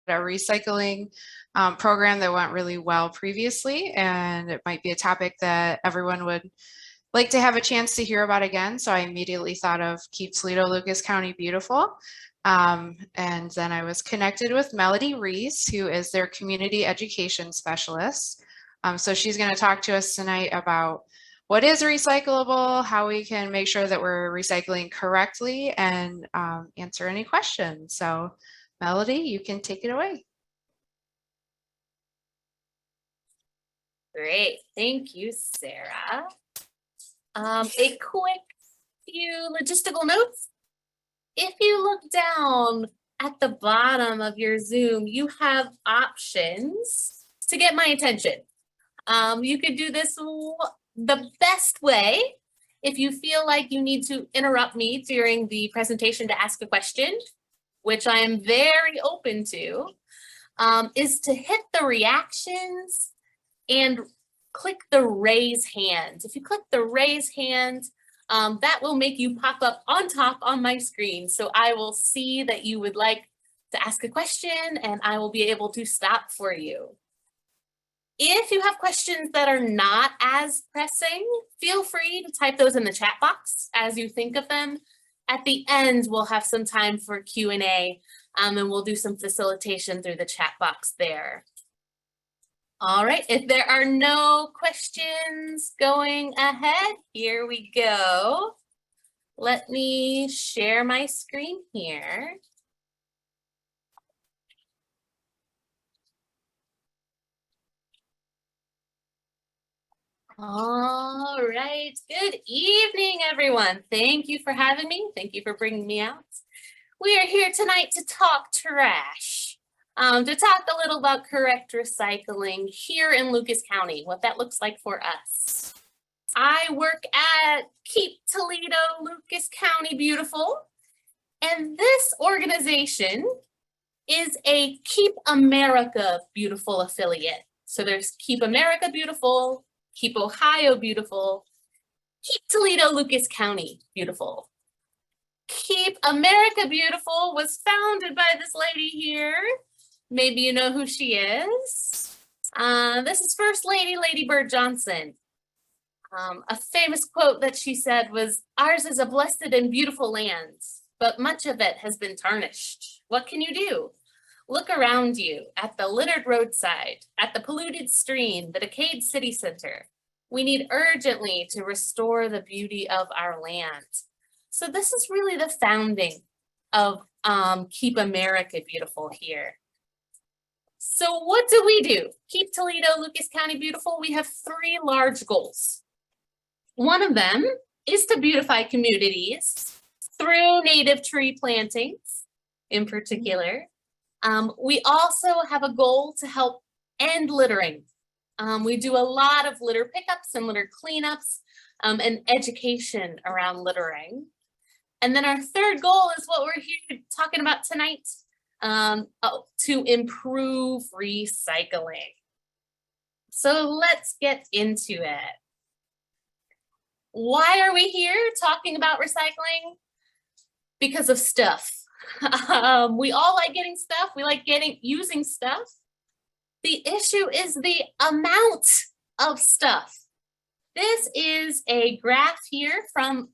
a recycling program that went really well previously, and it might be a topic that everyone would like to have a chance to hear about again. So I immediately thought of Keep Toledo, Lucas County Beautiful. And then I was connected with Melody Reese, who is their community education specialist. So she's going to talk to us tonight about what is recyclable, how we can make sure that we're recycling correctly, and answer any questions. So Melody, you can take it away. Great, thank you, Sarah. A quick few logistical notes. If you look down at the bottom of your Zoom, you have options to get my attention. You could do this the best way if you feel like you need to interrupt me during the presentation to ask a question, which I am very open to, is to hit the reactions and click the raise hand. If you click the raise hand, that will make you pop up on top on my screen. So I will see that you would like to ask a question and I will be able to stop for you. If you have questions that are not as pressing, feel free to type those in the chat box as you think of them. At the end, we'll have some time for Q&A and we'll do some facilitation through the chat box there. All right, if there are no questions going ahead, here we go. Let me share my screen here. All right, good evening, everyone. Thank you for having me. Thank you for bringing me out. We are here tonight to talk trash, to talk a little about correct recycling here in Lucas County, what that looks like for us. I work at Keep Toledo, Lucas County Beautiful, and this organization is a Keep America Beautiful affiliate. So there's Keep America Beautiful, Keep Ohio Beautiful, Keep Toledo, Lucas County Beautiful. Keep America Beautiful was founded by this lady here. Maybe you know who she is. This is First Lady, Lady Bird Johnson. A famous quote that she said was, "Ours is a blessed and beautiful land, but much of it has been tarnished. What can you do? Look around you at the littered roadside, at the polluted stream, the decayed city center. We need urgently to restore the beauty of our land." So this is really the founding of Keep America Beautiful here. So what do we do? Keep Toledo, Lucas County Beautiful. We have 3 large goals. One of them is to beautify communities through native tree plantings in particular. We also have a goal to help end littering. We do a lot of litter pickups and litter cleanups and education around littering. And then our third goal is what we're here talking about tonight, to improve recycling. So let's get into it. Why are we here talking about recycling? Because of stuff. We all like getting stuff. We like using stuff. The issue is the amount of stuff. This is a graph here from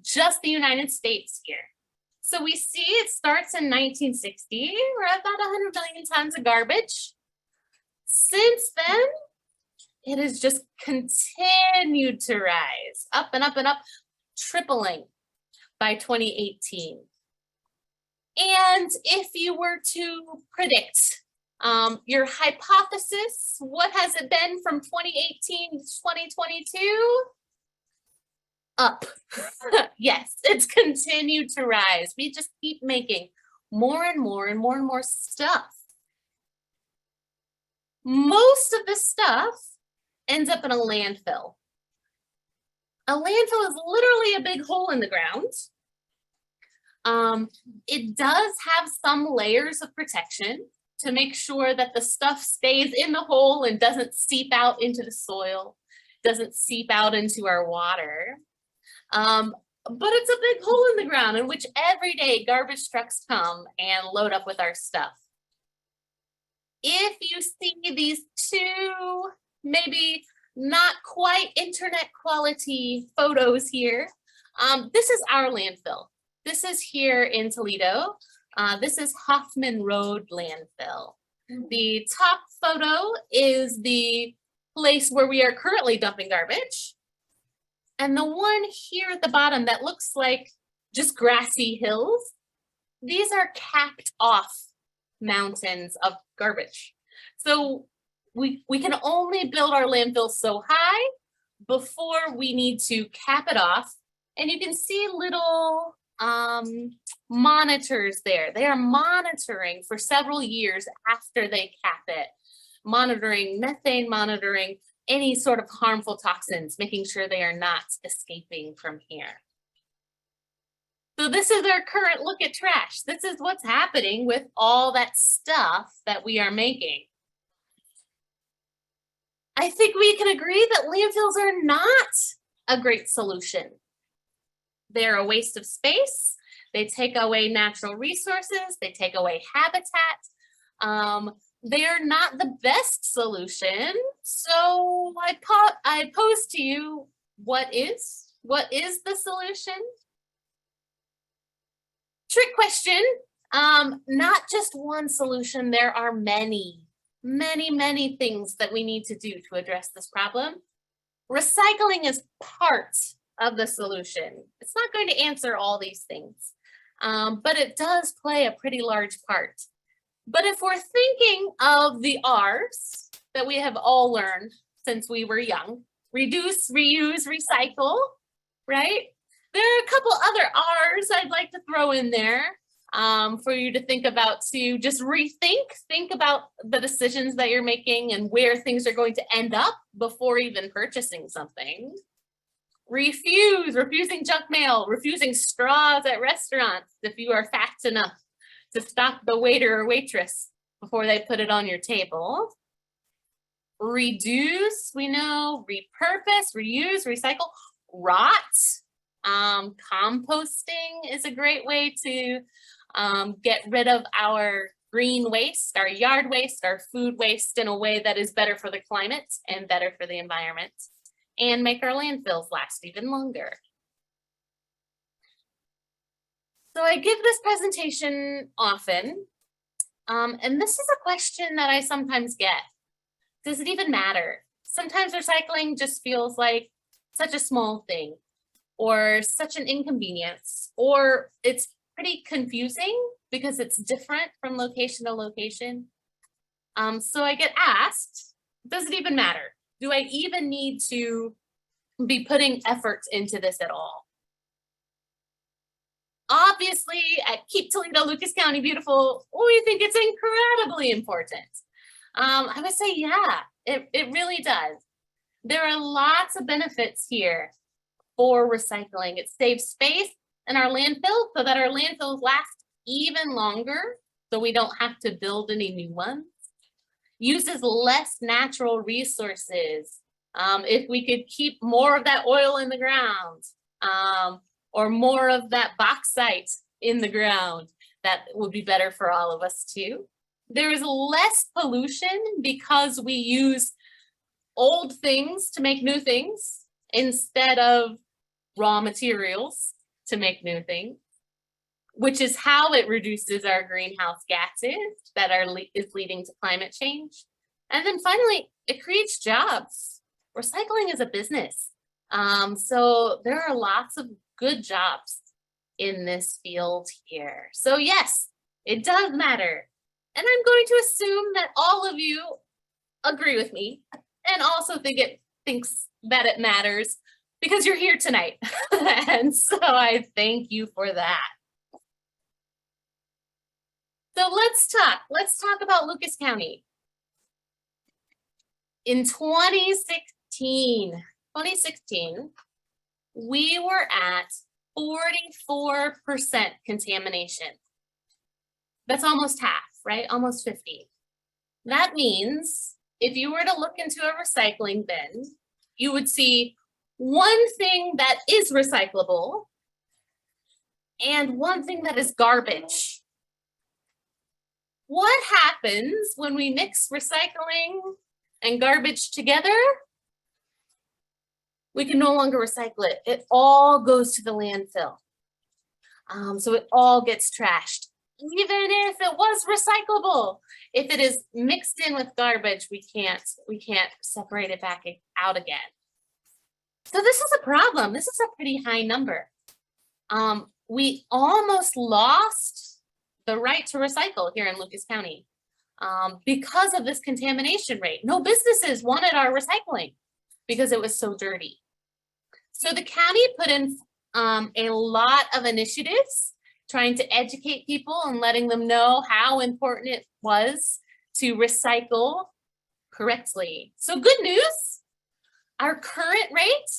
just the United States here. So we see it starts in 1960. We're at about 100 million tons of garbage. Since then, it has just continued to rise up and up and up, tripling by 2018. And if you were to predict your hypothesis, what has it been from 2018 to 2022? Up. Yes, it's continued to rise. We just keep making more and more and more and more stuff. Most of the stuff ends up in a landfill. A landfill is literally a big hole in the ground. It does have some layers of protection to make sure that the stuff stays in the hole and doesn't seep out into the soil, doesn't seep out into our water. But it's a big hole in the ground in which every day garbage trucks come and load up with our stuff. If you see these two, maybe not quite internet quality photos here, this is our landfill. This is here in Toledo. This is Hoffman Road landfill. The top photo is the place where we are currently dumping garbage. And the one here at the bottom that looks like just grassy hills, these are capped off mountains of garbage. So we can only build our landfill so high before we need to cap it off. And you can see little monitors there. They are monitoring for several years after they cap it, monitoring methane, monitoring any sort of harmful toxins, making sure they are not escaping from here. So this is our current look at trash. This is what's happening with all that stuff that we are making. I think we can agree that landfills are not a great solution. They're a waste of space. They take away natural resources. They take away habitat. They are not the best solution. So I pose to you, what is the solution? Trick question. Not just one solution. There are many things that we need to do to address this problem. Recycling is part of the solution. It's not going to answer all these things, but it does play a pretty large part. But if we're thinking of the R's that we have all learned since we were young, reduce, reuse, recycle, right? There are a couple other R's I'd like to throw in there for you to think about, to just think about the decisions that you're making and where things are going to end up before even purchasing something. Refusing junk mail, refusing straws at restaurants if you are fat enough to stop the waiter or waitress before they put it on your table. Reduce, we know, repurpose, reuse, recycle, rot. Composting is a great way to get rid of our green waste, our yard waste, our food waste in a way that is better for the climate and better for the environment, and make our landfills last even longer. So I give this presentation often, and this is a question that I sometimes get. Does it even matter? Sometimes recycling just feels like such a small thing, or such an inconvenience, or it's pretty confusing because it's different from location to location. So I get asked, does it even matter? Do I even need to be putting effort into this at all? Obviously, at Keep Toledo, Lucas County Beautiful, we think it's incredibly important. I would say, yeah, it really does. There are lots of benefits here for recycling. It saves space in our landfill so that our landfills last even longer, so we don't have to build any new ones. Uses less natural resources. If we could keep more of that oil in the ground, or more of that bauxite in the ground, that would be better for all of us too. There is less pollution because we use old things to make new things instead of raw materials to make new things, which is how it reduces our greenhouse gases that is leading to climate change. And then finally, it creates jobs. Recycling is a business. So there are lots of good jobs in this field here. So yes, it does matter. And I'm going to assume that all of you agree with me and also thinks that it matters because you're here tonight. And so I thank you for that. So let's talk about Lucas County. In 2016, we were at 44% contamination. That's almost half, right? Almost 50. That means if you were to look into a recycling bin, you would see one thing that is recyclable and one thing that is garbage. what happens when we mix recycling and garbage together? We can no longer recycle it. It all goes to the landfill. So it all gets trashed, even if it was recyclable. If it is mixed in with garbage, we can't separate it back out again. So this is a problem. This is a pretty high number. We almost lost the right to recycle here in Lucas County because of this contamination rate. No businesses wanted our recycling because it was so dirty. So the county put in a lot of initiatives trying to educate people and letting them know how important it was to recycle correctly. So good news, our current rate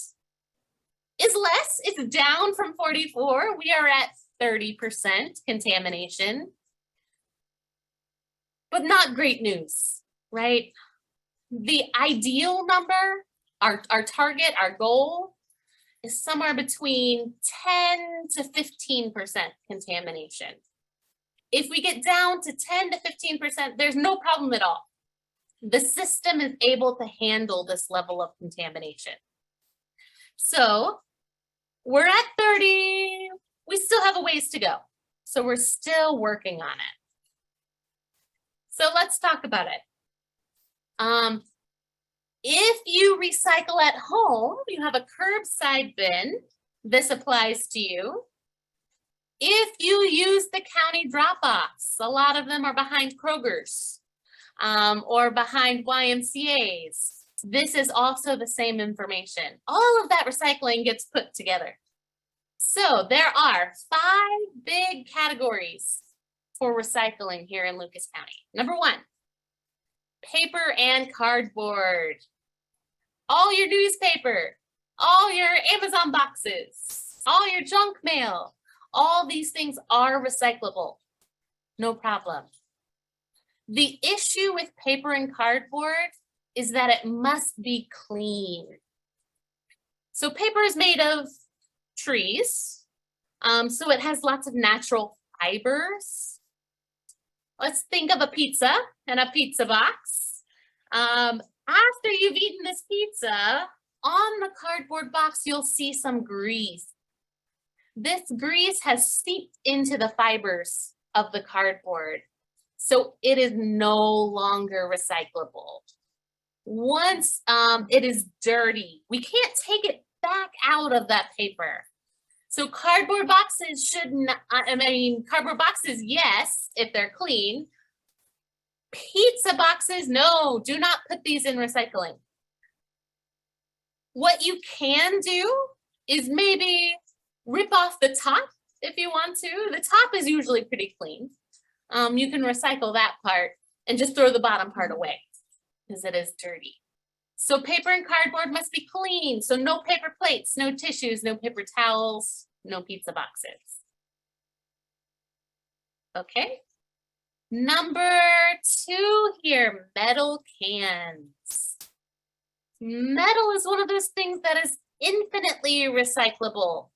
is less. It's down from 44. We are at 30% contamination. But not great news, right? The ideal number, our target, our goal, is somewhere between 10 to 15% contamination. If we get down to 10 to 15%, there's no problem at all. The system is able to handle this level of contamination. So we're at 30, we still have a ways to go. So we're still working on it. So let's talk about it. If you recycle at home, you have a curbside bin, this applies to you. If you use the county drop-offs, a lot of them are behind Kroger's or behind YMCA's. This is also the same information. All of that recycling gets put together. So there are 5 big categories for recycling here in Lucas County. Number 1, paper and cardboard. All your newspaper, all your Amazon boxes, all your junk mail, all these things are recyclable. No problem. The issue with paper and cardboard is that it must be clean. So paper is made of trees, so it has lots of natural fibers. Let's think of a pizza and a pizza box. After you've eaten this pizza, on the cardboard box, you'll see some grease. This grease has seeped into the fibers of the cardboard, so it is no longer recyclable. Once it is dirty, we can't take it back out of that paper. So cardboard boxes should not, cardboard boxes, yes, if they're clean. Pizza boxes, no, do not put these in recycling. What you can do is maybe rip off the top if you want to. The top is usually pretty clean. You can recycle that part and just throw the bottom part away because it is dirty. So paper and cardboard must be clean. So no paper plates, no tissues, no paper towels, no pizza boxes. Okay. Number 2 here, metal cans. Metal is one of those things that is infinitely recyclable.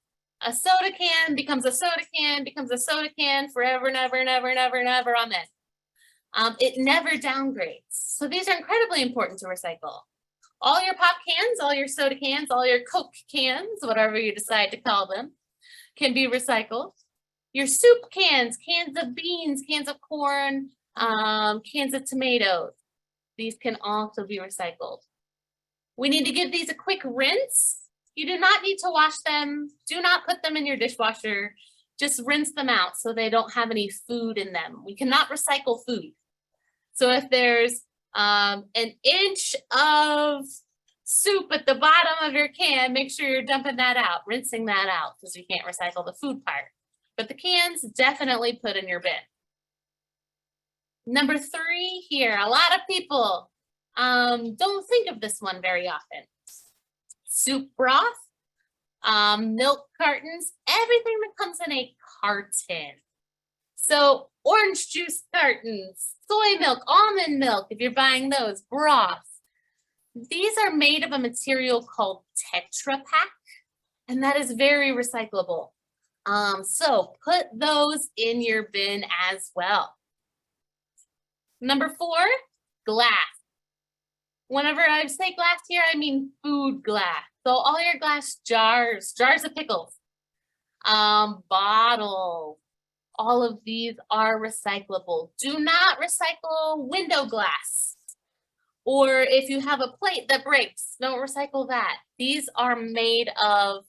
A soda can becomes a soda can, becomes a soda can forever, never, never, never, never, amen. It never downgrades. So these are incredibly important to recycle. All your pop cans, all your soda cans, all your Coke cans, whatever you decide to call them, can be recycled. Your soup cans, cans of beans, cans of corn, cans of tomatoes. These can also be recycled. We need to give these a quick rinse. You do not need to wash them. Do not put them in your dishwasher. Just rinse them out so they don't have any food in them. We cannot recycle food. So if there's an inch of soup at the bottom of your can, make sure you're dumping that out, rinsing that out, because we can't recycle the food part. But the cans, definitely put in your bin. Number 3 here, a lot of people don't think of this one very often. Soup broth, milk cartons, everything that comes in a carton. So orange juice cartons, soy milk, almond milk, if you're buying those, broth. These are made of a material called Tetra Pak, and that is very recyclable. So put those in your bin as well. Number 4, glass. Whenever I say glass here, I mean food glass. So all your glass jars of pickles, bottles, all of these are recyclable. Do not recycle window glass. Or if you have a plate that breaks, don't recycle that. These are made of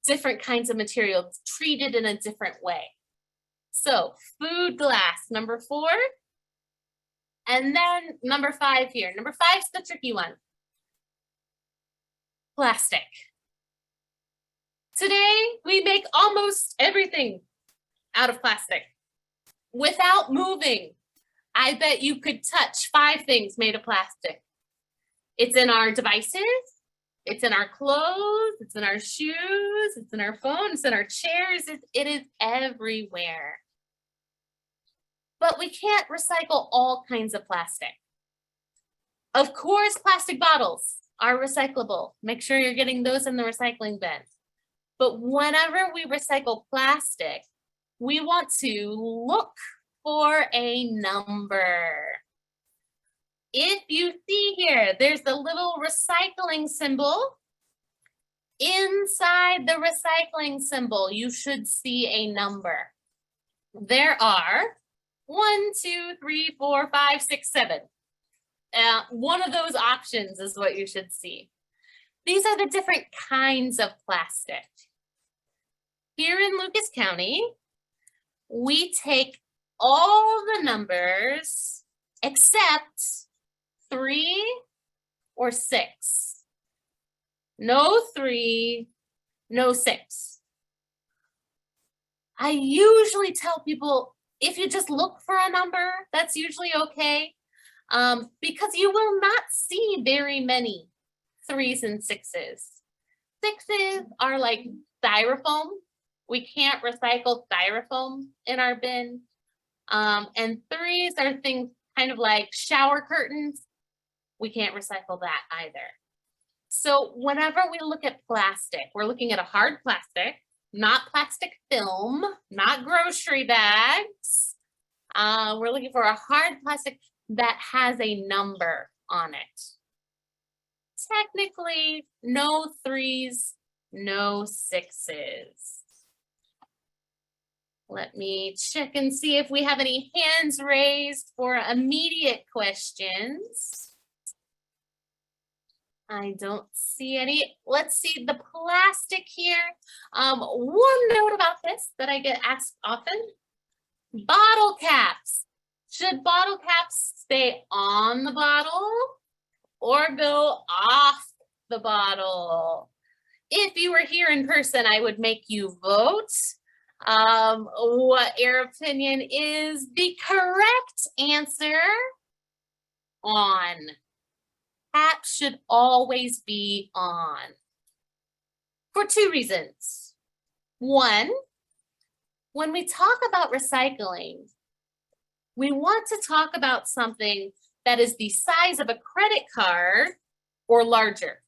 different kinds of materials, treated in a different way. So food glass, number 4. And then number 5 here. Number 5 is the tricky one. Plastic. Today, we make almost everything out of plastic without moving. I bet you could touch 5 things made of plastic. It's in our devices, it's in our clothes, it's in our shoes, it's in our phones, it's in our chairs, it is everywhere. But we can't recycle all kinds of plastic. Of course, plastic bottles are recyclable. Make sure you're getting those in the recycling bin. But whenever we recycle plastic, we want to look for a number. If you see here, there's a little recycling symbol. Inside the recycling symbol, you should see a number. There are 1, 2, 3, 4, 5, 6, 7. One of those options is what you should see. These are the different kinds of plastic. Here in Lucas County, we take all the numbers except 3 or 6. No 3, no 6. I usually tell people, if you just look for a number, that's usually okay, because you will not see very many 3s and 6s. 6s are like styrofoam. We can't recycle styrofoam in our bin. And 3s are things kind of like shower curtains. We can't recycle that either. So whenever we look at plastic, we're looking at a hard plastic, not plastic film, not grocery bags. We're looking for a hard plastic that has a number on it. Technically, no 3s, no 6s. Let me check and see if we have any hands raised for immediate questions. I don't see any. Let's see the plastic here. One note about this that I get asked often, bottle caps. Should bottle caps stay on the bottle or go off the bottle? If you were here in person, I would make you vote. What your opinion is. The correct answer, on. Cap should always be on for 2 reasons. 1, when we talk about recycling, we want to talk about something that is the size of a credit card or larger.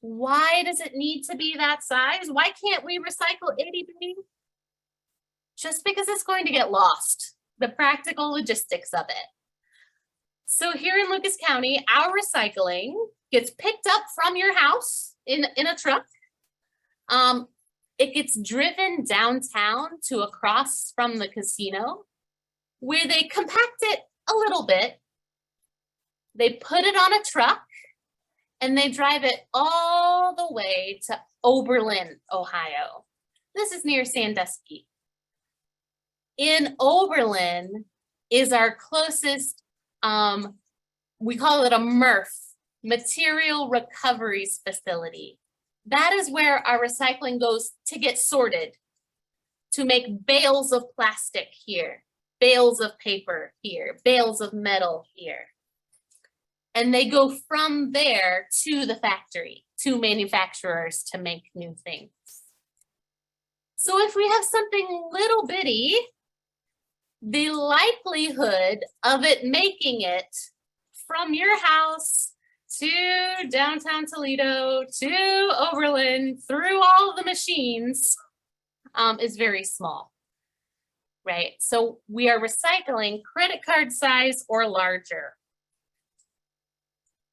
Why does it need to be that size? Why can't we recycle itty bitty? Just because it's going to get lost, the practical logistics of it. So here in Lucas County, our recycling gets picked up from your house in a truck. It gets driven downtown to across from the casino, where they compact it a little bit. They put it on a truck and they drive it all the way to Oberlin, Ohio. This is near Sandusky. In Oberlin is our closest, we call it a MRF, Material Recoveries Facility. That is where our recycling goes to get sorted, to make bales of plastic here, bales of paper here, bales of metal here. And they go from there to the factory, to manufacturers to make new things. So if we have something little bitty, the likelihood of it making it from your house to downtown Toledo, to Oberlin, through all the machines, is very small. right? So we are recycling credit card size or larger.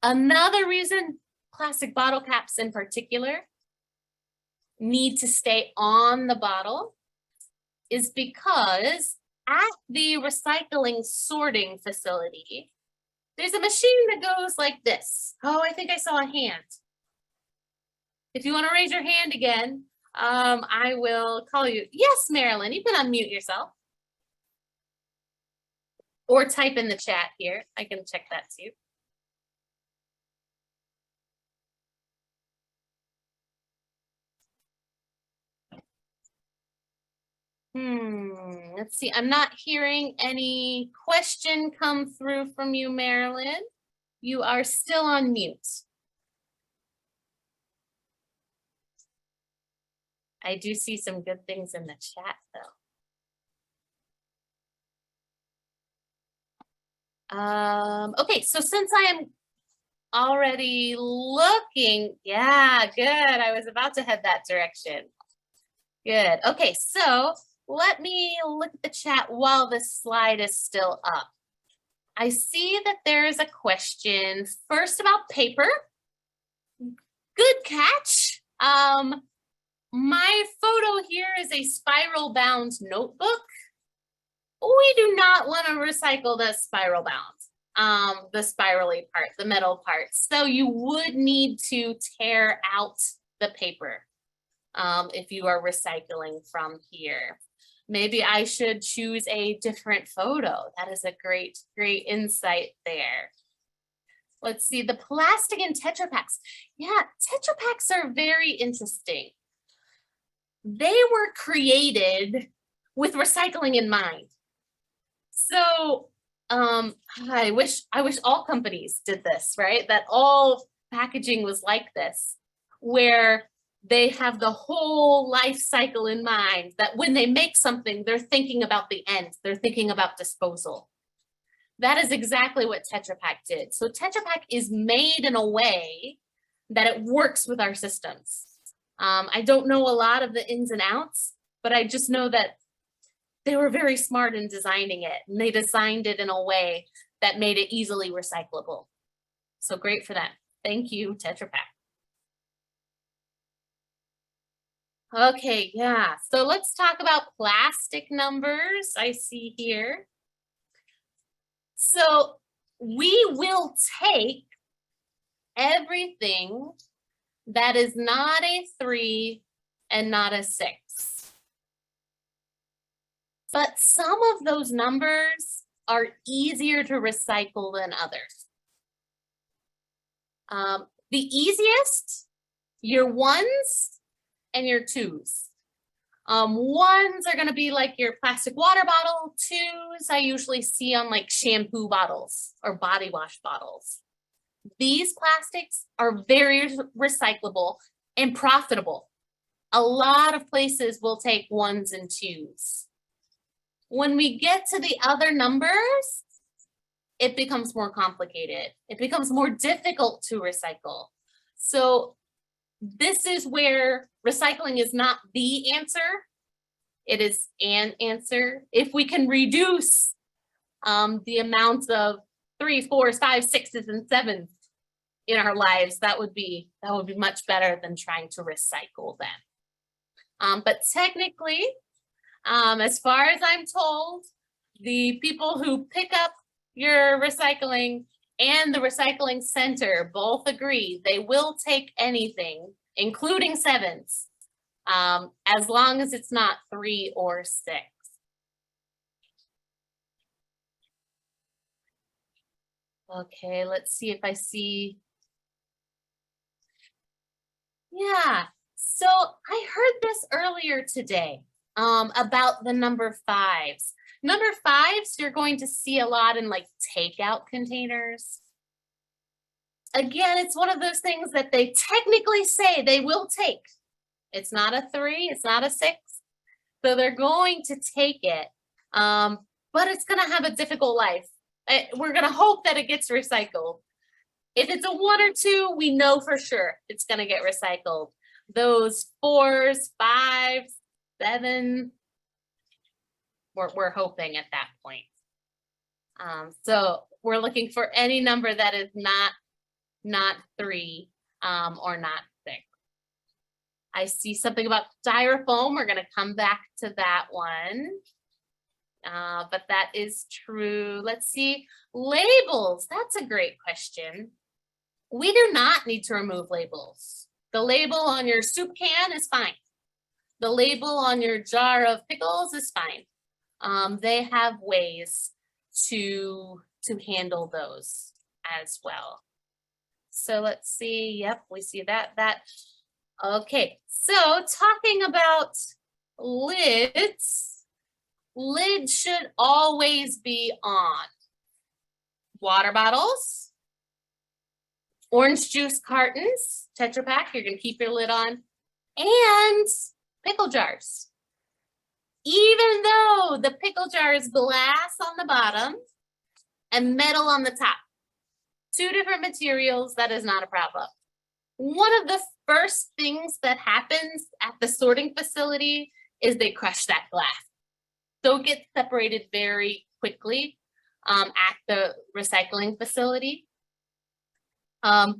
Another reason plastic bottle caps in particular need to stay on the bottle is because at the recycling sorting facility, there's a machine that goes like this. Oh, I think I saw a hand. If you want to raise your hand again, I will call you. Yes, Marilyn, you can unmute yourself. Or type in the chat here. I can check that too. Let's see. I'm not hearing any question come through from you, Marilyn. You are still on mute. I do see some good things in the chat though. Okay, so since I am already looking, yeah, good. I was about to head that direction. Good. Okay, so let me look at the chat while this slide is still up. I see that there is a question first about paper. Good catch. My photo here is a spiral bound notebook. We do not want to recycle the spiral bound, the spirally part, the metal part. So you would need to tear out the paper if you are recycling from here. Maybe I should choose a different photo. That is a great, great insight there. Let's see, the plastic and Tetra Paks. Yeah, Tetra Paks are very interesting. They were created with recycling in mind. So I wish all companies did this, right? That all packaging was like this, where they have the whole life cycle in mind, that when they make something, they're thinking about the end. They're thinking about disposal. That is exactly what Tetra Pak did. So Tetra Pak is made in a way that it works with our systems. I don't know a lot of the ins and outs, but I just know that they were very smart in designing it, and they designed it in a way that made it easily recyclable. So great for them. Thank you, Tetra Pak. Okay, yeah, so let's talk about plastic numbers I see here. So we will take everything that is not a 3 and not a 6. But some of those numbers are easier to recycle than others. The easiest, your 1s and your 2s. 1s are going to be like your plastic water bottle. 2s I usually see on like shampoo bottles or body wash bottles. These plastics are very recyclable and profitable. A lot of places will take 1s and 2s. When we get to the other numbers, it becomes more complicated. It becomes more difficult to recycle. So this is where recycling is not the answer. It is an answer. If we can reduce the amount of 3s, 4s, 5s, 6s, and 7s in our lives, that would be much better than trying to recycle them. But technically, as far as I'm told, the people who pick up your recycling and the recycling center both agree they will take anything, including 7s, as long as it's not 3 or 6. Okay, let's see if I see. Yeah, so I heard this earlier today about the number 5s. Number 5s, you're going to see a lot in like takeout containers. Again, it's one of those things that they technically say they will take. It's not a 3, it's not a 6. So they're going to take it, but it's going to have a difficult life. We're going to hope that it gets recycled. If it's a 1 or 2, we know for sure it's going to get recycled. Those 4s, 5s, 7s, We're hoping at that point. So we're looking for any number that is not 3 or not 6. I see something about styrofoam. We're going to come back to that one. But that is true. Let's see. Labels. That's a great question. We do not need to remove labels. The label on your soup can is fine. The label on your jar of pickles is fine. They have ways to handle those as well. So let's see. Yep, we see that. Okay, so talking about lids, lid should always be on. Water bottles, orange juice cartons, Tetra Pak, you're gonna keep your lid on, and pickle jars. Even though the pickle jar is glass on the bottom and metal on the top, 2 different materials, that is not a problem. One of the first things that happens at the sorting facility is they crush that glass. So it gets separated very quickly at the recycling facility. The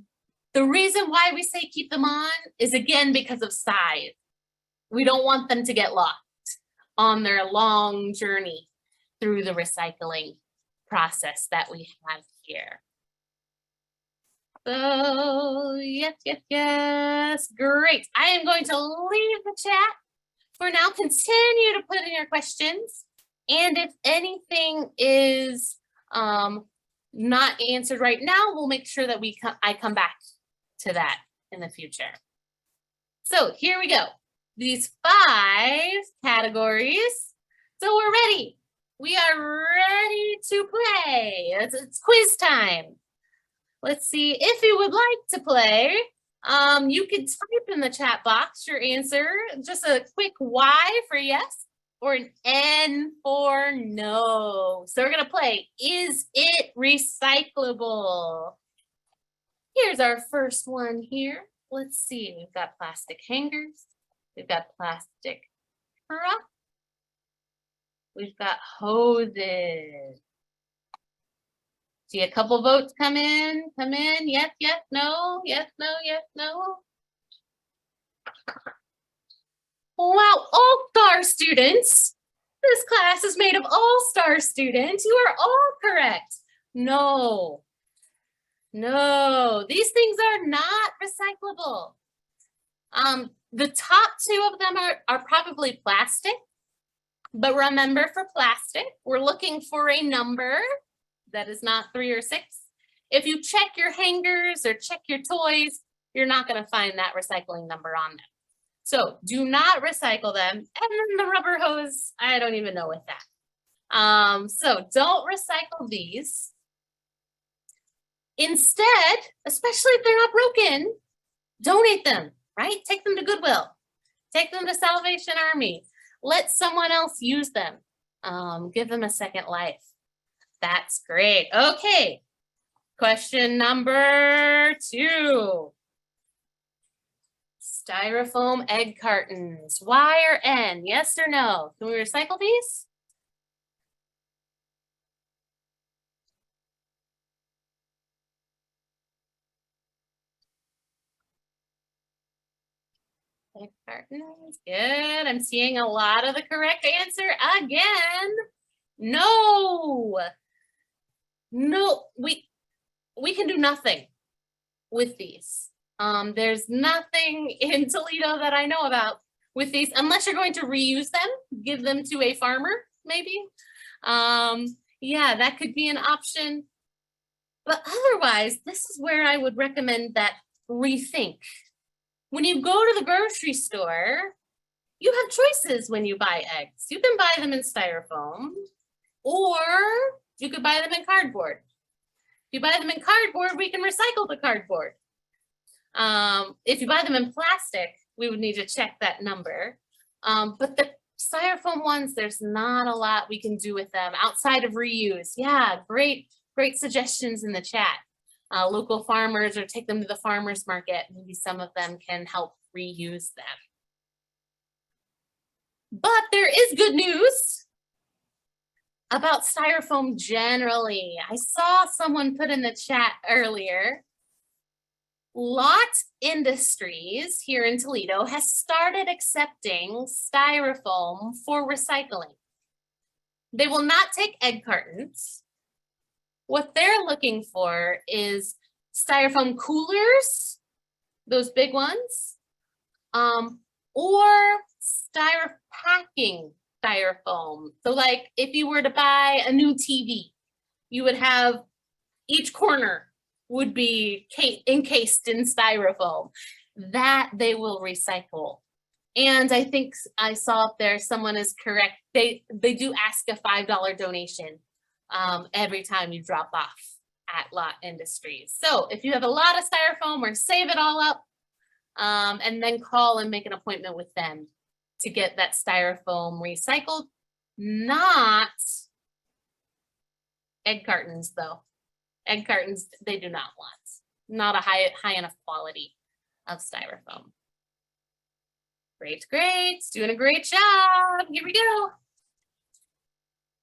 reason why we say keep them on is again because of size. We don't want them to get lost on their long journey through the recycling process that we have here. So yes, great. I am going to leave the chat for now. Continue to put in your questions. And if anything is not answered right now, we'll make sure that I come back to that in the future. So here we go. These 5 categories. So we're ready. We are ready to play. It's quiz time. Let's see, if you would like to play, you can type in the chat box your answer, just a quick Y for yes or an N for no. So we're gonna play, is it recyclable? Here's our first one here. Let's see, we've got plastic hangers, we've got plastic straw, we've got hoses. See a couple votes come in, yes, no, yes, no, yes, no. Wow, all-star students. This class is made of all-star students. You are all correct. No, these things are not recyclable. The top 2 of them are probably plastic, but remember for plastic, we're looking for a number that is not 3 or 6. If you check your hangers or check your toys, you're not going to find that recycling number on them. So do not recycle them. And then the rubber hose, I don't even know with that. So don't recycle these. Instead, especially if they're not broken, donate them, right? Take them to Goodwill. Take them to Salvation Army. Let someone else use them. Give them a second life. That's great. Okay. Question number 2. Styrofoam egg cartons. Y or N? Yes or no? Can we recycle these? Egg cartons. Good. I'm seeing a lot of the correct answer again. No. No, we can do nothing with these. There's nothing in Toledo that I know about with these, unless you're going to reuse them, give them to a farmer, maybe. Yeah, that could be an option. But otherwise, this is where I would recommend that rethink. When you go to the grocery store, you have choices when you buy eggs. You can buy them in styrofoam, or you could buy them in cardboard. If you buy them in cardboard, we can recycle the cardboard. If you buy them in plastic, we would need to check that number. But the styrofoam ones, there's not a lot we can do with them outside of reuse. Yeah, great suggestions in the chat. Local farmers, or take them to the farmer's market. Maybe some of them can help reuse them. But there is good news. about styrofoam generally. I saw someone put in the chat earlier. Lot Industries here in Toledo has started accepting styrofoam for recycling. They will not take egg cartons. What they're looking for is styrofoam coolers, those big ones, or packing styrofoam. So like if you were to buy a new TV, you would have each corner would be encased in styrofoam. That they will recycle. And I think I saw up there, someone is correct. They do ask a $5 donation every time you drop off at Lot Industries. So if you have a lot of styrofoam, or save it all up and then call and make an appointment with them to get that styrofoam recycled. Not egg cartons though. Egg cartons, they do not want. Not a high enough quality of styrofoam. Great, great. Doing a great job. Here we go.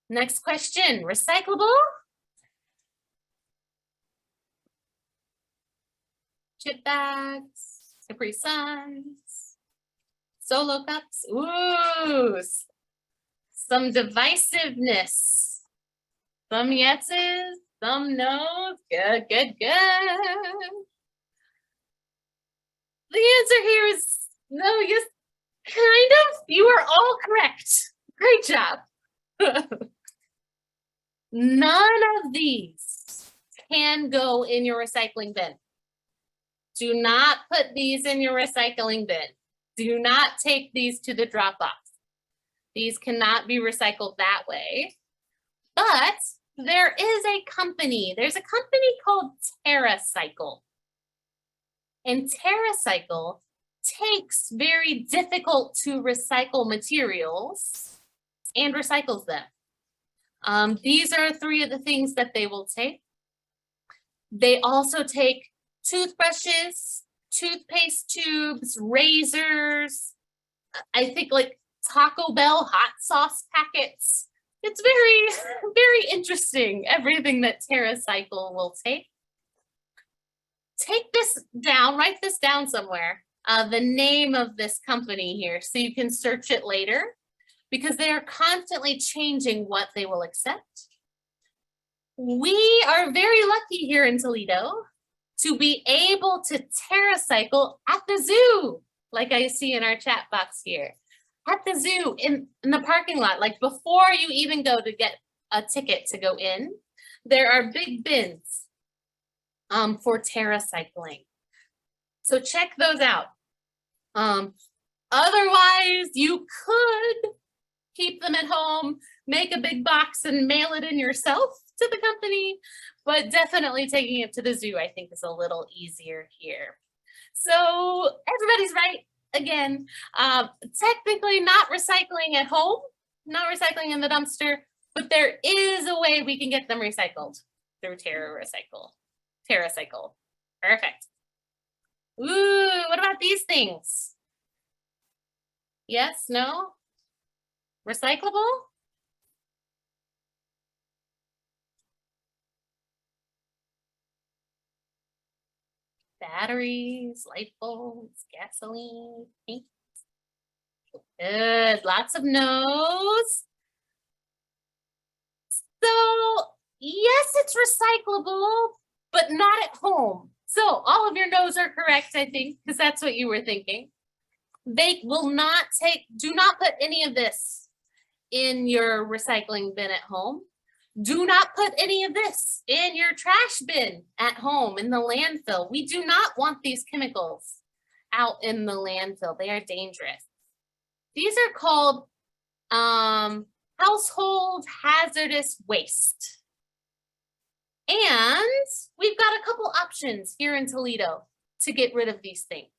Next question, recyclable? Chip bags, Capri Suns, Solo cups. Ooh, some divisiveness. Some yeses, some no's. Good, good, good. The answer here is no, yes, kind of. You are all correct. Great job. None of these can go in your recycling bin. Do not put these in your recycling bin. Do not take these to the drop-off. These cannot be recycled that way. But there is a company. There's a company called TerraCycle. And TerraCycle takes very difficult to recycle materials and recycles them. These are 3 of the things that they will take. They also take toothbrushes, toothpaste tubes, razors, I think like Taco Bell hot sauce packets. It's very, very interesting, everything that TerraCycle will take. Take this down, write this down somewhere, the name of this company here, so you can search it later, because they are constantly changing what they will accept. We are very lucky here in Toledo to be able to TerraCycle at the zoo, like I see in our chat box here. At the zoo, in the parking lot, like before you even go to get a ticket to go in, there are big bins for TerraCycling. So check those out. Otherwise, you could keep them at home, make a big box and mail it in yourself to the company, but definitely taking it to the zoo, I think, is a little easier here. So everybody's right. Again, technically not recycling at home, not recycling in the dumpster, but there is a way we can get them recycled through TerraCycle. Perfect. Ooh, what about these things? Yes, no? Recyclable? Batteries, light bulbs, gasoline, paint. Good, lots of no's. So yes, it's recyclable, but not at home. So all of your no's are correct, I think, because that's what you were thinking. They will not take, do not put any of this in your recycling bin at home. Do not put any of this in your trash bin at home in the landfill. We do not want these chemicals out in the landfill. They are dangerous. These are called household hazardous waste. And we've got a couple options here in Toledo to get rid of these things.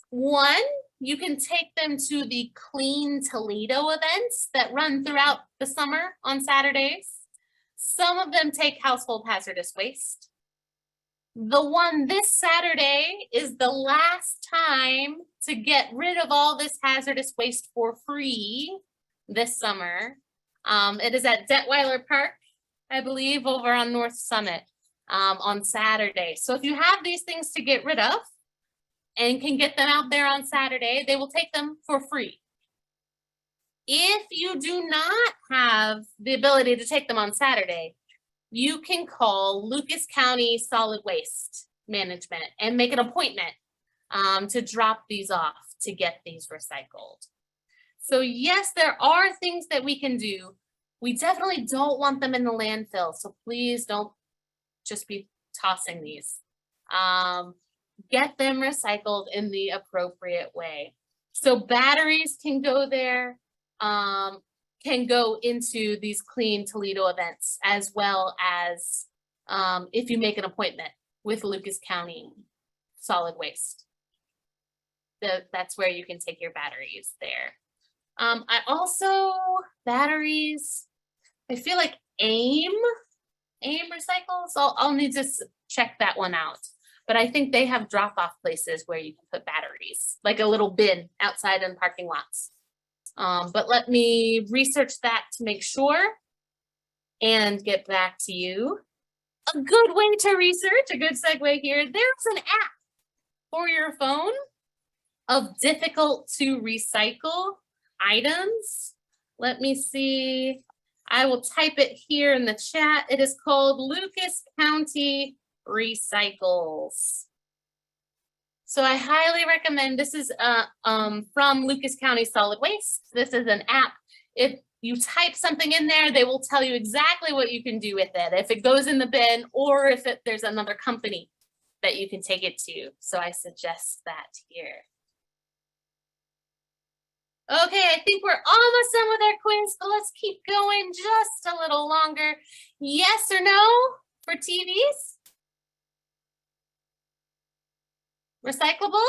One, you can take them to the Clean Toledo events that run throughout the summer on Saturdays. Some of them take household hazardous waste. The one this Saturday is the last time to get rid of all this hazardous waste for free this summer. It is at Detweiler Park, I believe, over on North Summit on Saturday. So if you have these things to get rid of and can get them out there on Saturday, they will take them for free. If you do not have the ability to take them on Saturday, you can call Lucas County Solid Waste Management and make an appointment to drop these off to get these recycled. So yes, there are things that we can do. We definitely don't want them in the landfill, so please don't just be tossing these. Get them recycled in the appropriate way. So batteries can go there, can go into these Clean Toledo events, as well as if you make an appointment with Lucas County Solid Waste. That's where you can take your batteries there. I also, batteries, I feel like AIM recycles. I'll need to check that one out. But I think they have drop-off places where you can put batteries, like a little bin outside in parking lots. But let me research that to make sure and get back to you. A good way to research, a good segue here, there's an app for your phone of difficult to recycle items. Let me see. I will type it here in the chat. It is called Lucas County Recycles. So I highly recommend, this is from Lucas County Solid Waste. This is an app. If you type something in there, they will tell you exactly what you can do with it. If it goes in the bin or if there's another company that you can take it to. So I suggest that here. Okay, I think we're almost done with our quiz, but let's keep going just a little longer. Yes or no for TVs? Recyclable?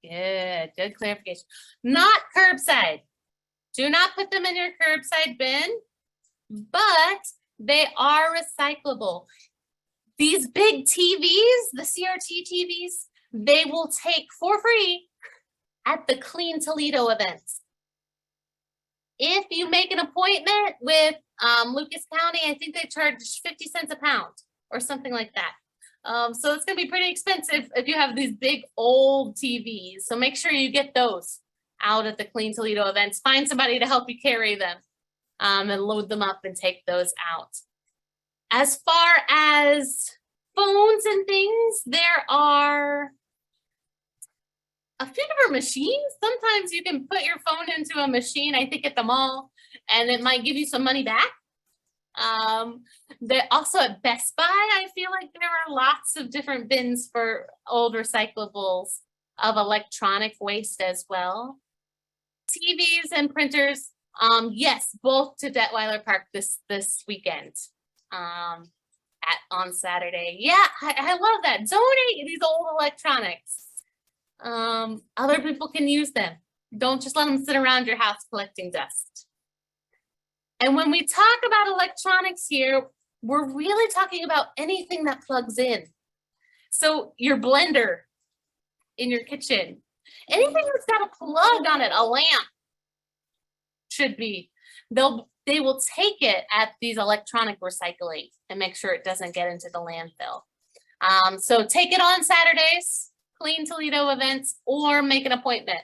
Good clarification. Not curbside. Do not put them in your curbside bin, but they are recyclable. These big TVs, the CRT TVs, they will take for free at the Clean Toledo events. If you make an appointment with Lucas County, I think they charge 50 cents a pound or something like that. So it's gonna be pretty expensive if you have these big old TVs. So make sure you get those out at the Clean Toledo events. Find somebody to help you carry them and load them up and take those out. As far as phones and things, there are a few different machines. Sometimes you can put your phone into a machine, I think at the mall, and it might give you some money back. Also at Best Buy, I feel like there are lots of different bins for old recyclables of electronic waste as well. TVs and printers, yes, both to Detweiler Park this weekend. On Saturday. Yeah, I love that. Donate these old electronics. Other people can use them. Don't just let them sit around your house collecting dust. And when we talk about electronics here, we're really talking about anything that plugs in. So your blender in your kitchen, anything that's got a plug on it, a lamp should be. They will take it at these electronic recycling and make sure it doesn't get into the landfill. So take it on Saturdays, Clean Toledo events, or make an appointment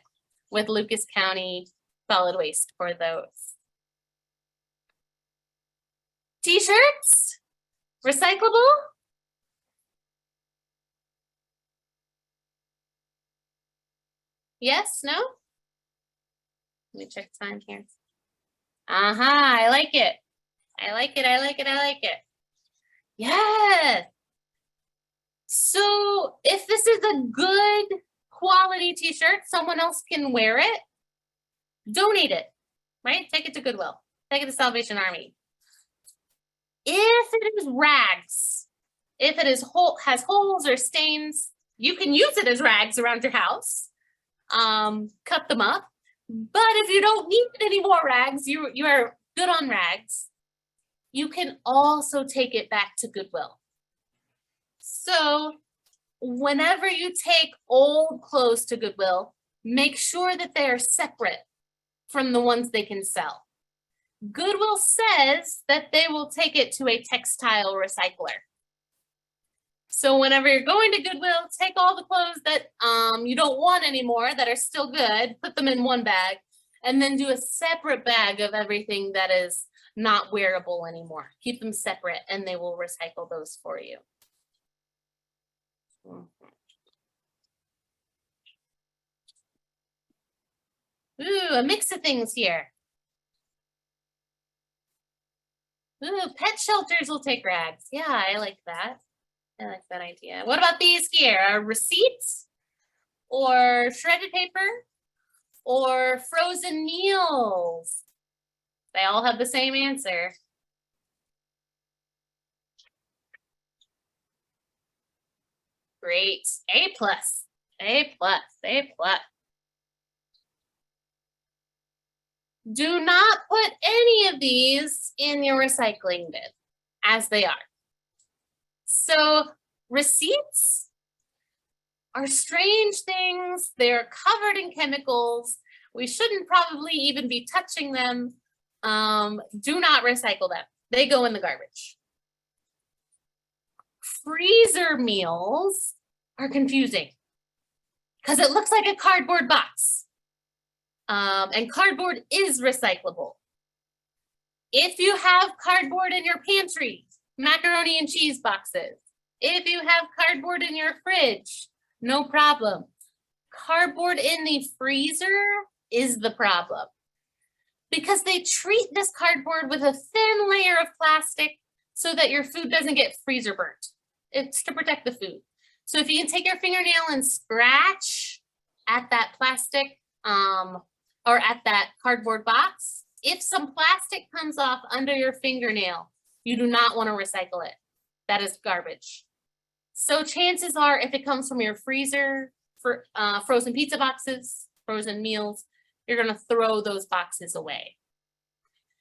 with Lucas County Solid Waste for those. T-shirts, recyclable? Yes, no? Let me check time here. I like it. I like it. I like it. I like it. Yes. So if this is a good quality t-shirt, someone else can wear it, donate it, right? Take it to Goodwill, take it to Salvation Army. If it is rags, if it is has holes or stains, you can use it as rags around your house, cut them up. But if you don't need any more rags, you are good on rags, you can also take it back to Goodwill. So whenever you take old clothes to Goodwill, make sure that they are separate from the ones they can sell. Goodwill says that they will take it to a textile recycler. So whenever you're going to Goodwill, take all the clothes that you don't want anymore that are still good, put them in one bag, and then do a separate bag of everything that is not wearable anymore. Keep them separate and they will recycle those for you. Ooh, a mix of things here. Ooh, pet shelters will take rags. Yeah, I like that. I like that idea. What about these here? Receipts or shredded paper or frozen meals? They all have the same answer. Great. A plus, A plus, A plus. Do not put any of these in your recycling bin as they are. So receipts are strange things. They're covered in chemicals. We shouldn't probably even be touching them. Do not recycle them. They go in the garbage. Freezer meals are confusing because it looks like a cardboard box. And cardboard is recyclable. If you have cardboard in your pantry, macaroni and cheese boxes, if you have cardboard in your fridge, no problem. Cardboard in the freezer is the problem because they treat this cardboard with a thin layer of plastic so that your food doesn't get freezer burnt. It's to protect the food. So if you can take your fingernail and scratch at that plastic or at that cardboard box, if some plastic comes off under your fingernail, you do not want to recycle it. That is garbage. So chances are, if it comes from your freezer, for frozen pizza boxes, frozen meals, you're going to throw those boxes away.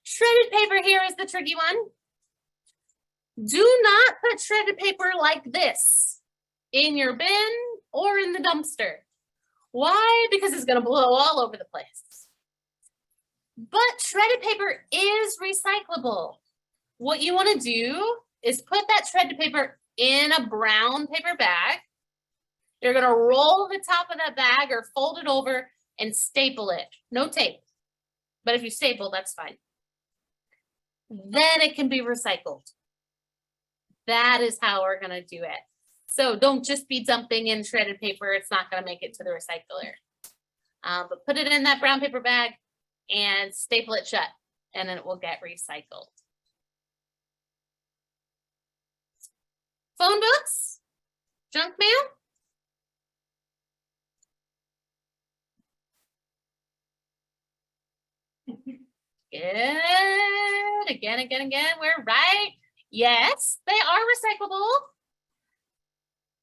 Shredded paper here is the tricky one. Do not put shredded paper like this in your bin or in the dumpster. Why? Because it's going to blow all over the place. But shredded paper is recyclable. What you want to do is put that shredded paper in a brown paper bag. You're going to roll the top of that bag or fold it over and staple it. No tape. But if you staple, that's fine. Then it can be recycled. That is how we're going to do it. So don't just be dumping in shredded paper. It's not going to make it to the recycler. But put it in that brown paper bag and staple it shut, and then it will get recycled. Phone books? Junk mail? Good. Again. We're right. Yes, they are recyclable.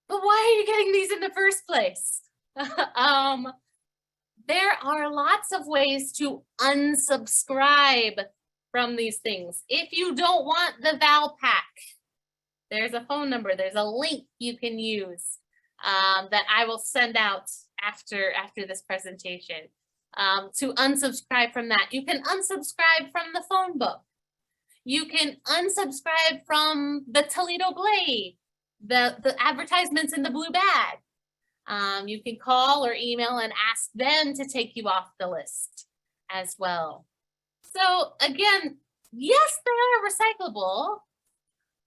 But why are you getting these in the first place? There are lots of ways to unsubscribe from these things. If you don't want the Val Pack, there's a phone number, there's a link you can use that I will send out after this presentation to unsubscribe from that. You can unsubscribe from the phone book. You can unsubscribe from the Toledo Blade, the advertisements in the blue bag. You can call or email and ask them to take you off the list as well. So again, yes, they are recyclable,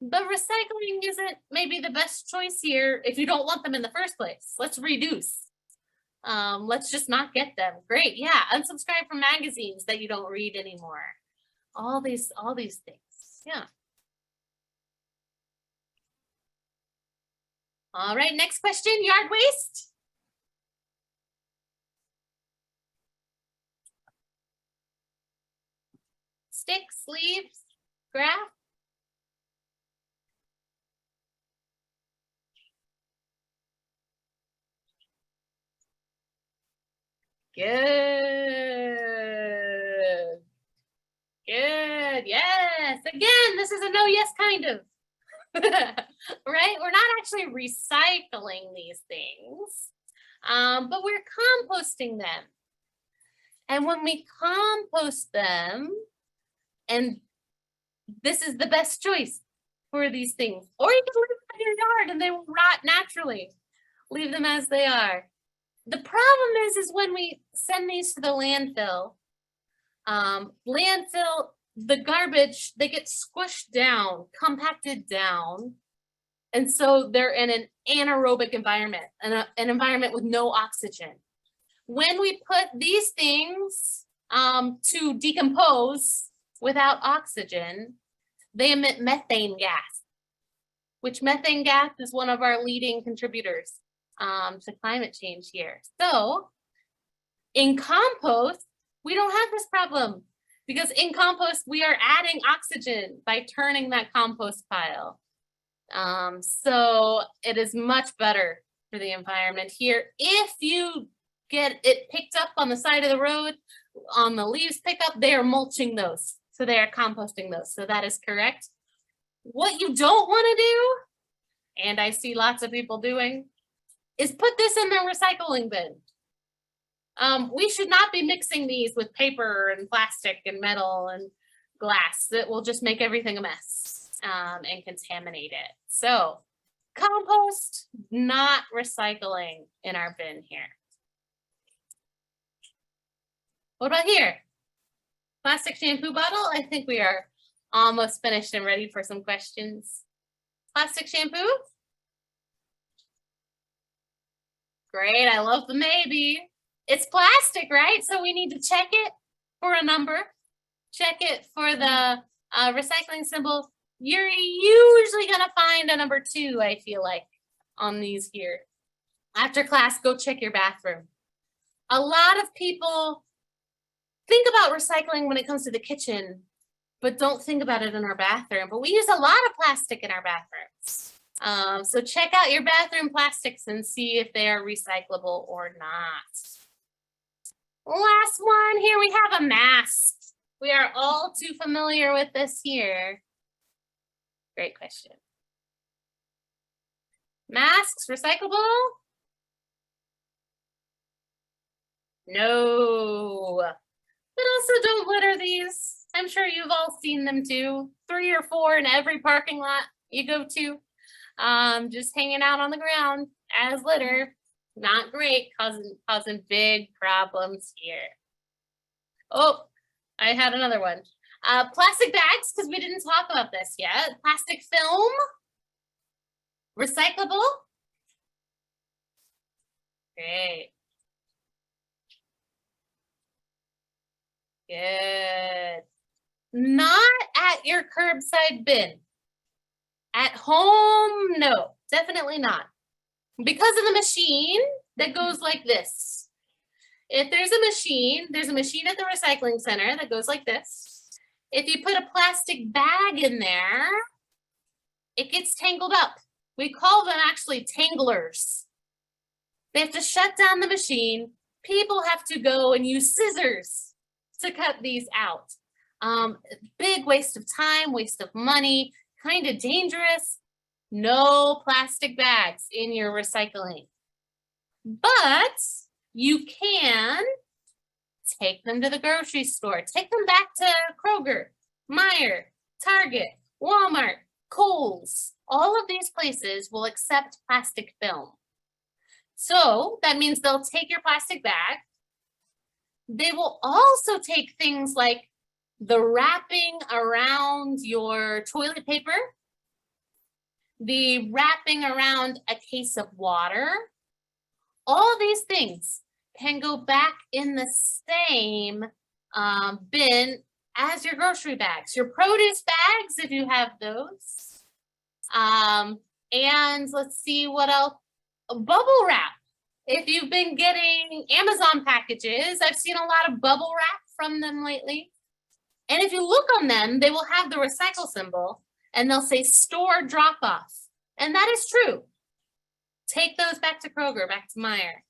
but recycling isn't maybe the best choice here if you don't want them in the first place. Let's reduce. Let's just not get them. Great, yeah, unsubscribe from magazines that you don't read anymore. All these things, yeah. All right, next question, yard waste. Sticks, leaves, grass. Good. Good, yes. Again, this is a no, yes, kind of. right? We're not actually recycling these things, but we're composting them. And when we compost them, and this is the best choice for these things, or you can leave them in your yard and they will rot naturally. Leave them as they are. The problem is when we send these to the landfill, the garbage, they get squished down, compacted down. And so they're in an anaerobic environment, an environment with no oxygen. When we put these things to decompose without oxygen, they emit methane gas, which methane gas is one of our leading contributors to climate change here. So in compost, we don't have this problem because in compost, we are adding oxygen by turning that compost pile. So it is much better for the environment here. If you get it picked up on the side of the road, on the leaves pickup, they are mulching those. So they are composting those. So that is correct. What you don't want to do, and I see lots of people doing, is put this in the recycling bin. We should not be mixing these with paper and plastic and metal and glass. That will just make everything a mess and contaminate it. So compost, not recycling in our bin here. What about here? Plastic shampoo bottle. I think we are almost finished and ready for some questions. Plastic shampoo. Great, I love the maybe. It's plastic, right? So we need to check it for a number. Check it for the recycling symbol. You're usually gonna find a number 2, I feel like, on these here. After class, go check your bathroom. A lot of people think about recycling when it comes to the kitchen, but don't think about it in our bathroom. But we use a lot of plastic in our bathrooms. So check out your bathroom plastics and see if they are recyclable or not. Last one, here we have a mask. We are all too familiar with this here. Great question. Masks, recyclable? No. But also don't litter these. I'm sure you've all seen them too. 3 or 4 in every parking lot you go to. Just hanging out on the ground as litter. Not great, causing big problems here. Oh, I had another one. Plastic bags, because we didn't talk about this yet. Plastic film. Recyclable. Great. Good. Not at your curbside bin. At home, no, definitely not. Because of the machine that goes like this. If there's a machine at the recycling center that goes like this. If you put a plastic bag in there, it gets tangled up. We call them actually tanglers. They have to shut down the machine. People have to go and use scissors to cut these out. Big waste of time, waste of money, kind of dangerous. No plastic bags in your recycling. But you can take them to the grocery store. Take them back to Kroger, Meijer, Target, Walmart, Kohl's. All of these places will accept plastic film. So that means they'll take your plastic bag. They will also take things like the wrapping around your toilet paper, the wrapping around a case of water. All these things can go back in the same bin as your grocery bags, your produce bags, if you have those. And let's see what else. Bubble wrap. If you've been getting Amazon packages, I've seen a lot of bubble wrap from them lately. And if you look on them, they will have the recycle symbol and they'll say store drop off. And that is true. Take those back to Kroger, back to Meijer.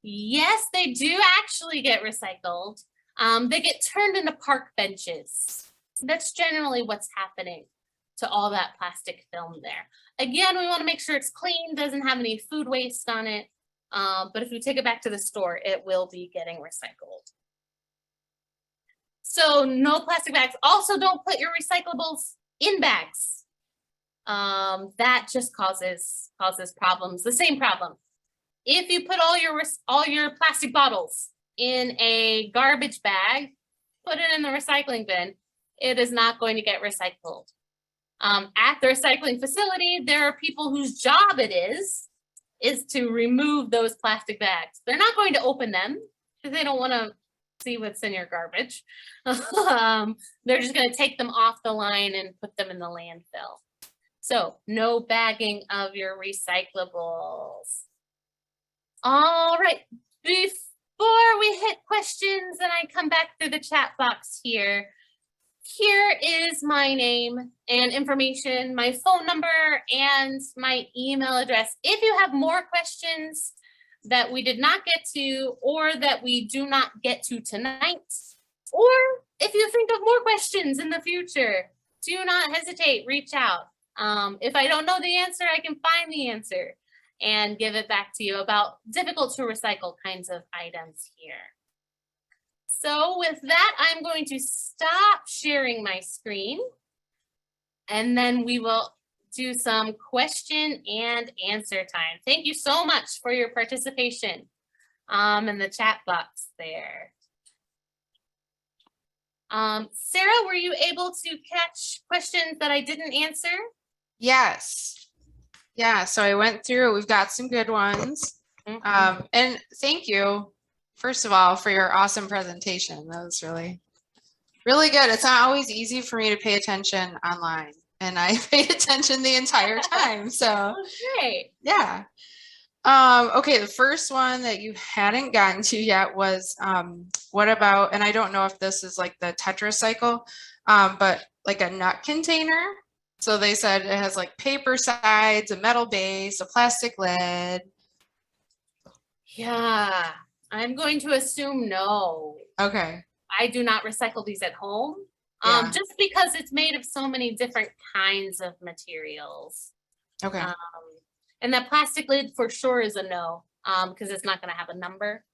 Yes, they do actually get recycled. They get turned into park benches. That's generally what's happening. to all that plastic film there. Again, we want to make sure it's clean, doesn't have any food waste on it. But if you take it back to the store, it will be getting recycled. So no plastic bags. Also, don't put your recyclables in bags. That just causes problems. The same problem. If you put all your plastic bottles in a garbage bag, put it in the recycling bin, it is not going to get recycled. At the recycling facility, there are people whose job it is to remove those plastic bags. They're not going to open them because they don't want to see what's in your garbage. They're just going to take them off the line and put them in the landfill. So no bagging of your recyclables. All right, before we hit questions and I come back through the chat box here is my name and information, my phone number and my email address. If you have more questions that we did not get to or that we do not get to tonight, or if you think of more questions in the future, do not hesitate, reach out. If I don't know the answer, I can find the answer and give it back to you about difficult to recycle kinds of items here. So with that, I'm going to stop sharing my screen and then we will do some question and answer time. Thank you so much for your participation in the chat box there. Sarah, were you able to catch questions that I didn't answer? Yes. Yeah, so I went through, we've got some good ones. And thank you, first of all, for your awesome presentation. That was really, really good. It's not always easy for me to pay attention online, and I paid attention the entire time. So, great. Yeah. Okay, the first one that you hadn't gotten to yet was what about, and I don't know if this is like the Tetra cycle, but like a nut container. So they said it has like paper sides, a metal base, a plastic lid. Yeah, I'm going to assume no. Okay. I do not recycle these at home, just because it's made of so many different kinds of materials. Okay. And that plastic lid for sure is a no, because it's not going to have a number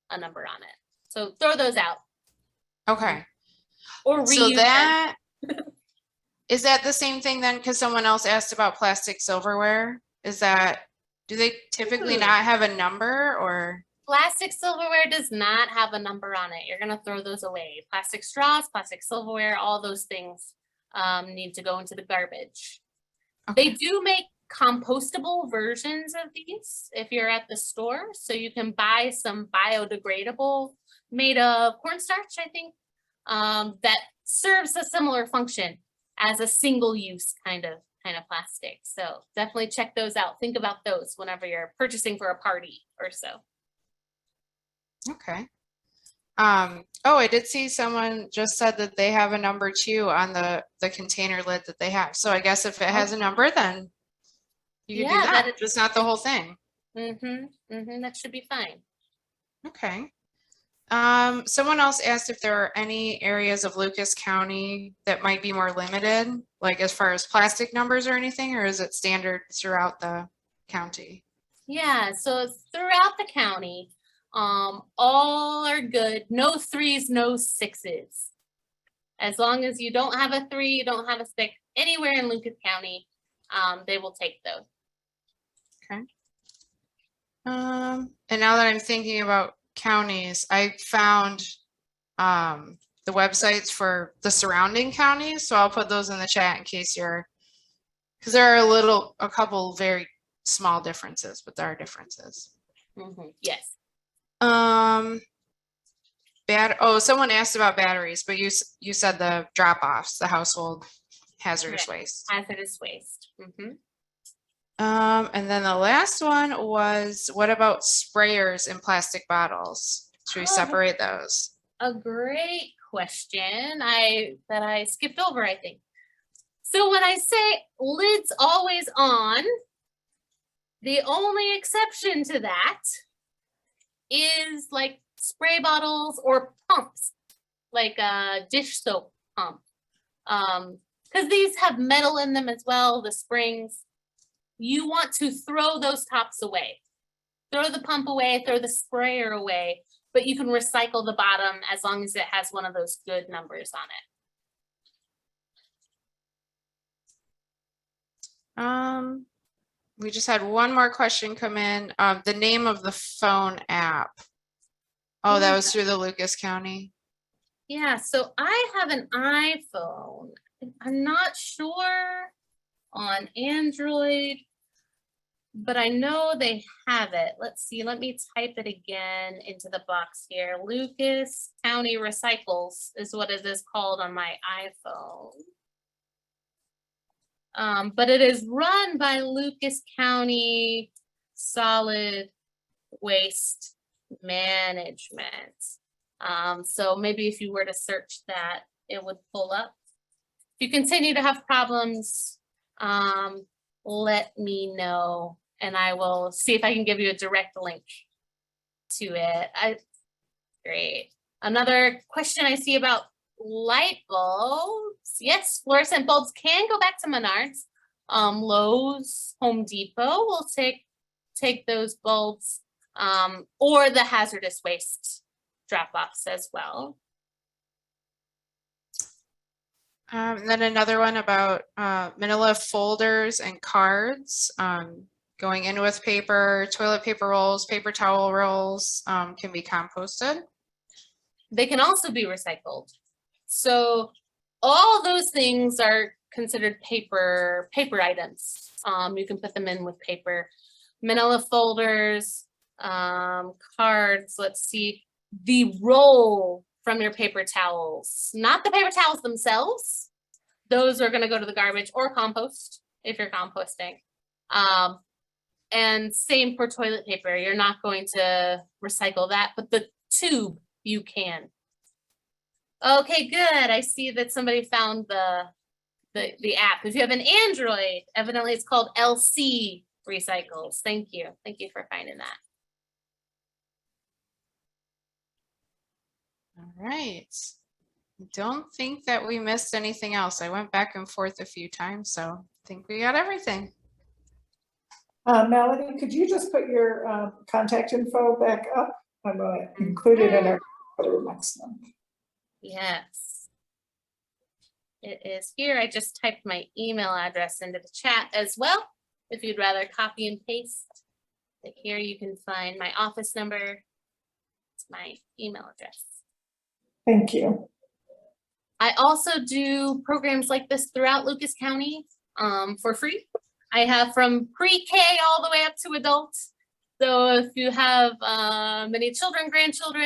on it. So throw those out. Okay. Or reuse so that is that the same thing then? Because someone else asked about plastic silverware. Do they typically not have a number or? Plastic silverware does not have a number on it. You're going to throw those away. Plastic straws, plastic silverware, all those things need to go into the garbage. Okay. They do make compostable versions of these if you're at the store. So you can buy some biodegradable made of cornstarch, I think, that serves a similar function as a single-use kind of plastic. So definitely check those out. Think about those whenever you're purchasing for a party or so. Okay. Oh, I did see someone just said that they have a number 2 on the container lid that they have. So I guess if it has a number, then you can do that. Just not the whole thing. That should be fine. Okay. Someone else asked if there are any areas of Lucas County that might be more limited, like as far as plastic numbers or anything, or is it standard throughout the county? Yeah, so throughout the county, all are good. No 3s, no 6s. As long as you don't have a 3, you don't have a 6, anywhere in Lucas County, they will take those. Okay. And now that I'm thinking about counties, I found the websites for the surrounding counties, so I'll put those in the chat in case because there are a couple very small differences, but there are differences. Yes. Someone asked about batteries, but you said the drop-offs, the household hazardous waste. Hazardous waste. And then the last one was, what about sprayers in plastic bottles? Should we separate those? A great question that I skipped over, I think. So when I say lids always on, the only exception to that is like spray bottles or pumps, like a dish soap pump. because these have metal in them as well, the springs. You want to throw those tops away. Throw the pump away, throw the sprayer away, but you can recycle the bottom as long as it has one of those good numbers on it. We just had one more question come in. The name of the phone app. Oh, that was through the Lucas County. Yeah, so I have an iPhone. I'm not sure on Android, but I know they have it. Let's see, let me type it again into the box here. Lucas County Recycles is what it is called on my iPhone. But it is run by Lucas County Solid Waste Management. So maybe if you were to search that, it would pull up. If you continue to have problems, let me know and I will see if I can give you a direct link to it. Great. Another question I see about light bulbs. Yes, fluorescent bulbs can go back to Menards. Lowe's, Home Depot will take those bulbs, or the hazardous waste drop-offs as well. And then another one about manila folders and cards going in with paper, toilet paper rolls, paper towel rolls can be composted. They can also be recycled. So all those things are considered paper items. You can put them in with paper. Manila folders, cards, let's see, the roll from your paper towels, not the paper towels themselves. Those are gonna go to the garbage or compost if you're composting. And same for toilet paper. You're not going to recycle that, but the tube you can. Okay, good. I see that somebody found the app. If you have an Android, evidently it's called LC Recycles. Thank you. Thank you for finding that. All right. I don't think that we missed anything else. I went back and forth a few times, so I think we got everything. Melody, could you just put your contact info back up? I'm going to include it in our next month. Yes. It is here. I just typed my email address into the chat as well. If you'd rather copy and paste. But here you can find my office number. It's my email address. Thank you. I also do programs like this throughout Lucas County for free. I have from pre-K all the way up to adults. So if you have many children, grandchildren,